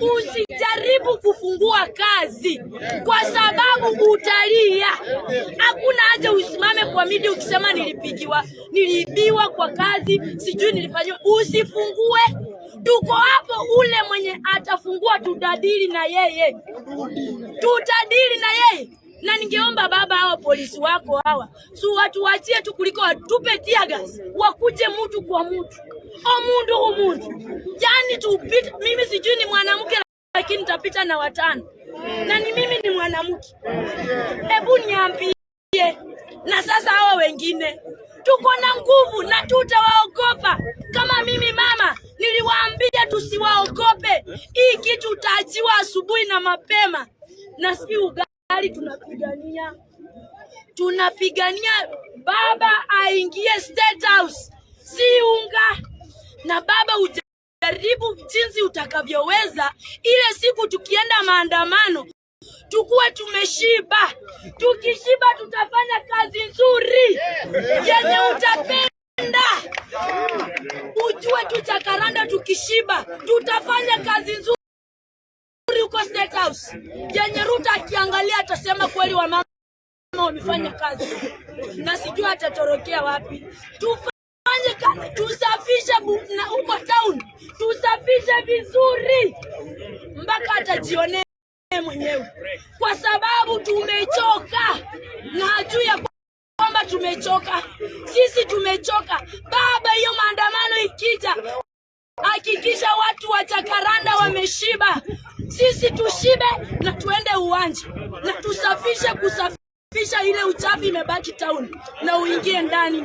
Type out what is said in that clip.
Usijaribu kufungua kazi kwa sababu utalia. Hakuna haja usimame kwa media ukisema niliibiwa kwa kazi, sijui nilifanywa. Usifungue. Tuko hapo, ule mwenye atafungua tutadili na yeye. Tutadili na yeye. Na ningeomba baba hawa polisi wako hawa, watu wachie tu kuliko watupe tear gas, wakuje mtu kwa mtu. Mundu. Yani tupite, mimi sijui ni mwanamke lakini nitapita na watano. Na ni mimi ni mwanamke. Hebu niambie. Na sasa hawa wengine tuko na nguvu na tutawaogopa. Kama mimi mama niliwaambia tusiwaogope. Hii kitu utaachiwa asubuhi na mapema. Na si ugali tunapigania baba aingie State House, si unga. Na baba ujaribu jinsi utakavyoweza, ile siku tukienda maandamano tukuwe tumeshiba. Tukishiba tutafanya kazi nzuri yenye utapenda. Ujue tu Jacaranda tukishiba tutafanya kazi nzuri uko State House yenye Ruta akiangalia atasema kweli wamama wamefanya kazi. Na sijui atatorokea wapi. Tufanye kazi, tusafishe na huko town, tusafishe vizuri mpaka atajionea mwenyewe, kwa sababu tumechoka. Na hajui ya kwamba tumechoka. Sisi tumechoka. Baba, hiyo maandamano ikija, hakikisha watu wa Jacaranda wameshiba. Sisi tushibe na tuende uwanja na tusafishe, kusafisha ile uchafu imebaki town na uingie ndani.